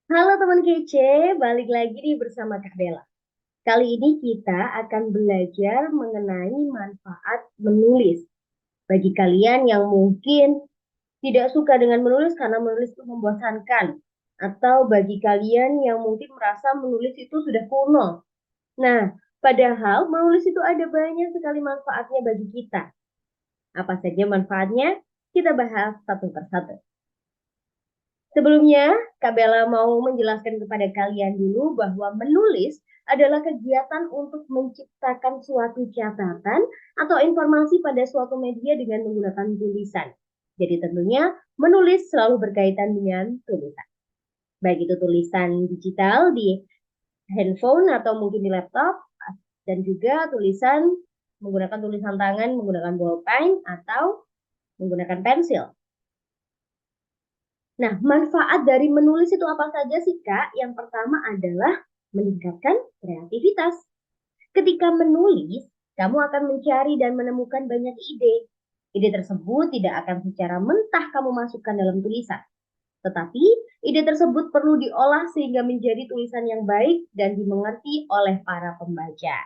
Halo teman kece, balik lagi nih bersama Kak Bella. Kali ini kita akan belajar mengenai manfaat menulis. Bagi kalian yang mungkin tidak suka dengan menulis karena menulis itu membosankan. Atau bagi kalian yang mungkin merasa menulis itu sudah kuno. Nah, padahal menulis itu ada banyak sekali manfaatnya bagi kita. Apa saja manfaatnya? Kita bahas satu persatu. Sebelumnya, Kak Bella mau menjelaskan kepada kalian dulu bahwa menulis adalah kegiatan untuk menciptakan suatu catatan atau informasi pada suatu media dengan menggunakan tulisan. Jadi tentunya menulis selalu berkaitan dengan tulisan. Baik itu tulisan digital di handphone atau mungkin di laptop, dan juga tulisan menggunakan tulisan tangan, menggunakan bolpen atau menggunakan pensil. Nah, manfaat dari menulis itu apa saja sih, Kak? Yang pertama adalah meningkatkan kreativitas. Ketika menulis, kamu akan mencari dan menemukan banyak ide. Ide tersebut tidak akan secara mentah kamu masukkan dalam tulisan. Tetapi, ide tersebut perlu diolah sehingga menjadi tulisan yang baik dan dimengerti oleh para pembaca.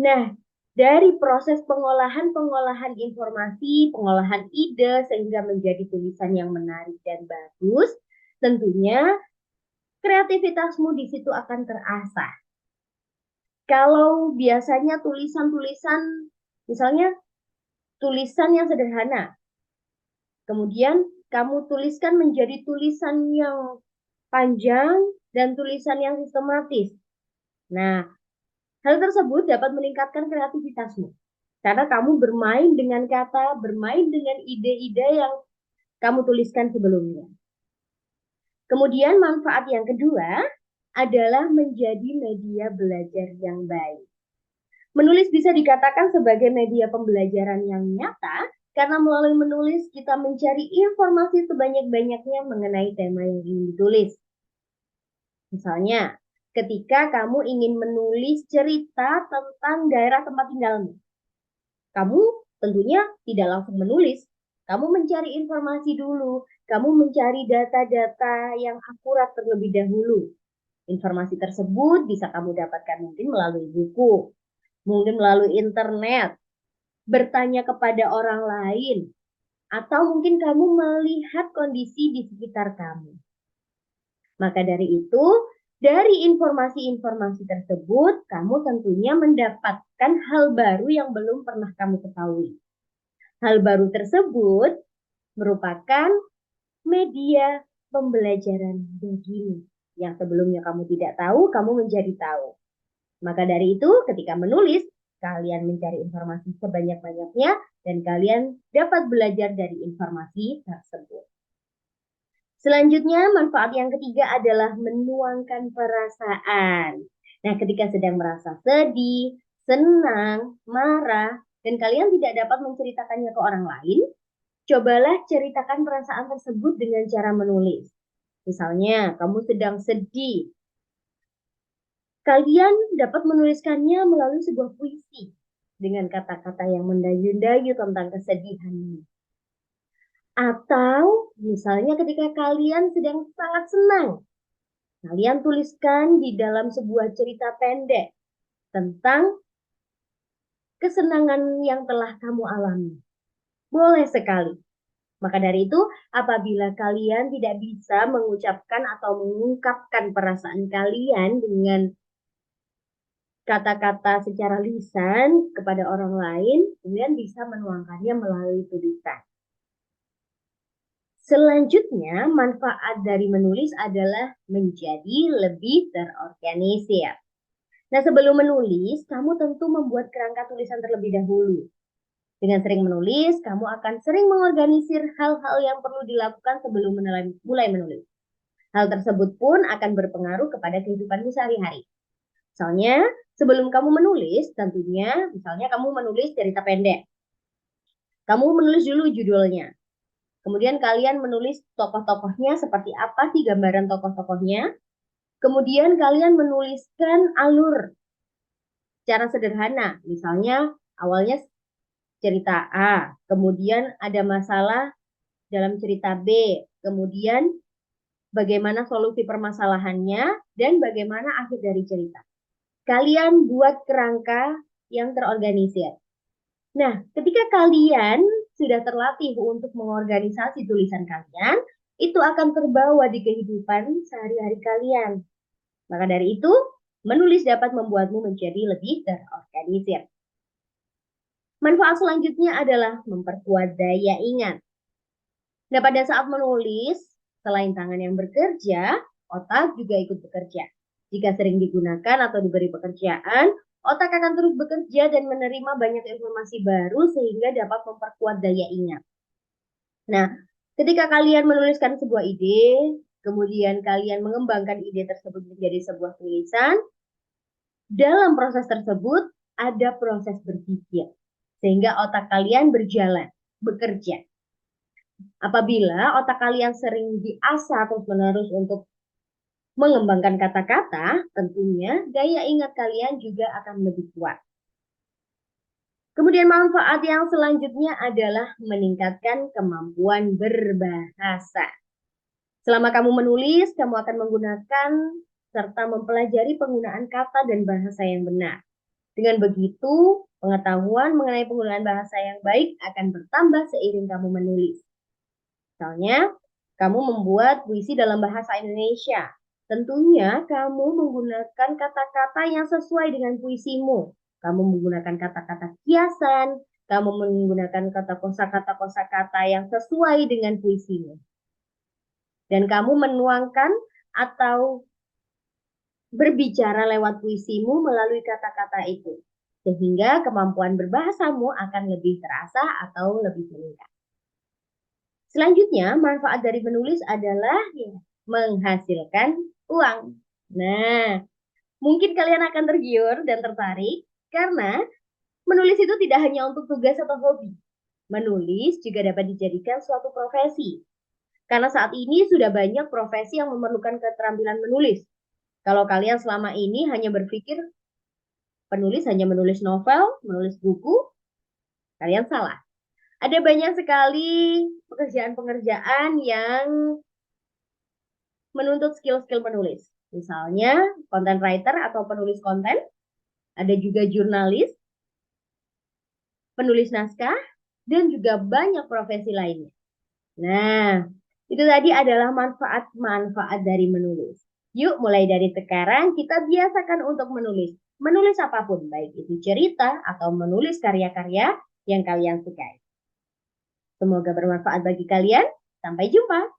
Nah, dari proses pengolahan informasi, pengolahan ide sehingga menjadi tulisan yang menarik dan bagus, tentunya kreativitasmu di situ akan terasah. Kalau biasanya tulisan-tulisan, misalnya tulisan yang sederhana, kemudian kamu tuliskan menjadi tulisan yang panjang dan tulisan yang sistematis. Nah, hal tersebut dapat meningkatkan kreativitasmu. Karena kamu bermain dengan kata, bermain dengan ide-ide yang kamu tuliskan sebelumnya. Kemudian manfaat yang kedua adalah menjadi media belajar yang baik. Menulis bisa dikatakan sebagai media pembelajaran yang nyata karena melalui menulis kita mencari informasi sebanyak-banyaknya mengenai tema yang ingin ditulis. Misalnya, ketika kamu ingin menulis cerita tentang daerah tempat tinggalmu, kamu tentunya tidak langsung menulis. Kamu mencari informasi dulu, kamu mencari data-data yang akurat terlebih dahulu. Informasi tersebut bisa kamu dapatkan mungkin melalui buku, mungkin melalui internet, bertanya kepada orang lain, atau mungkin kamu melihat kondisi di sekitar kamu. Maka dari itu, dari informasi-informasi tersebut, kamu tentunya mendapatkan hal baru yang belum pernah kamu ketahui. Hal baru tersebut merupakan media pembelajaran bagimu. Yang sebelumnya kamu tidak tahu, kamu menjadi tahu. Maka dari itu, ketika menulis, kalian mencari informasi sebanyak-banyaknya dan kalian dapat belajar dari informasi tersebut. Selanjutnya, manfaat yang ketiga adalah menuangkan perasaan. Nah, ketika sedang merasa sedih, senang, marah, dan kalian tidak dapat menceritakannya ke orang lain, cobalah ceritakan perasaan tersebut dengan cara menulis. Misalnya, kamu sedang sedih. Kalian dapat menuliskannya melalui sebuah puisi dengan kata-kata yang mendayu-dayu tentang kesedihanmu. Atau misalnya ketika kalian sedang sangat senang, kalian tuliskan di dalam sebuah cerita pendek tentang kesenangan yang telah kamu alami. Boleh sekali. Maka dari itu, apabila kalian tidak bisa mengucapkan atau mengungkapkan perasaan kalian dengan kata-kata secara lisan kepada orang lain, kalian bisa menuangkannya melalui tulisan. Selanjutnya, manfaat dari menulis adalah menjadi lebih terorganisir. Nah, sebelum menulis, kamu tentu membuat kerangka tulisan terlebih dahulu. Dengan sering menulis, kamu akan sering mengorganisir hal-hal yang perlu dilakukan sebelum mulai menulis. Hal tersebut pun akan berpengaruh kepada kehidupanmu sehari-hari. Misalnya, sebelum kamu menulis, tentunya, misalnya kamu menulis cerita pendek. Kamu menulis dulu judulnya. Kemudian kalian menulis tokoh-tokohnya seperti apa sih gambaran tokoh-tokohnya. Kemudian kalian menuliskan alur secara sederhana. Misalnya awalnya cerita A, kemudian ada masalah dalam cerita B, kemudian bagaimana solusi permasalahannya, dan bagaimana akhir dari cerita. Kalian buat kerangka yang terorganisir. Nah, ketika kalian sudah terlatih untuk mengorganisasi tulisan kalian, itu akan terbawa di kehidupan sehari-hari kalian. Maka dari itu, menulis dapat membuatmu menjadi lebih terorganisir. Manfaat selanjutnya adalah memperkuat daya ingat. Nah, pada saat menulis, selain tangan yang bekerja, otak juga ikut bekerja. Jika sering digunakan atau diberi pekerjaan, otak akan terus bekerja dan menerima banyak informasi baru sehingga dapat memperkuat daya ingat. Nah, ketika kalian menuliskan sebuah ide, kemudian kalian mengembangkan ide tersebut menjadi sebuah tulisan, dalam proses tersebut ada proses berpikir, sehingga otak kalian berjalan, bekerja. Apabila otak kalian sering diasah terus-menerus untuk mengembangkan kata-kata, tentunya daya ingat kalian juga akan lebih kuat. Kemudian manfaat yang selanjutnya adalah meningkatkan kemampuan berbahasa. Selama kamu menulis, kamu akan menggunakan serta mempelajari penggunaan kata dan bahasa yang benar. Dengan begitu, pengetahuan mengenai penggunaan bahasa yang baik akan bertambah seiring kamu menulis. Misalnya, kamu membuat puisi dalam bahasa Indonesia. Tentunya kamu menggunakan kata-kata yang sesuai dengan puisimu. Kamu menggunakan kata-kata kiasan, kamu menggunakan kosakata yang sesuai dengan puisimu. Dan kamu menuangkan atau berbicara lewat puisimu melalui kata-kata itu. Sehingga kemampuan berbahasamu akan lebih terasa atau lebih meningkat. Selanjutnya, manfaat dari menulis adalah menghasilkan uang. Nah, mungkin kalian akan tergiur dan tertarik karena menulis itu tidak hanya untuk tugas atau hobi. Menulis juga dapat dijadikan suatu profesi. Karena saat ini sudah banyak profesi yang memerlukan keterampilan menulis. Kalau kalian selama ini hanya berpikir penulis hanya menulis novel, menulis buku, kalian salah. Ada banyak sekali pekerjaan-pekerjaan yang menuntut skill-skill menulis. Misalnya, content writer atau penulis konten, ada juga jurnalis, penulis naskah, dan juga banyak profesi lainnya. Nah, itu tadi adalah manfaat-manfaat dari menulis. Yuk, mulai dari sekarang kita biasakan untuk menulis. Menulis apapun, baik itu cerita atau menulis karya-karya yang kalian sukai. Semoga bermanfaat bagi kalian. Sampai jumpa.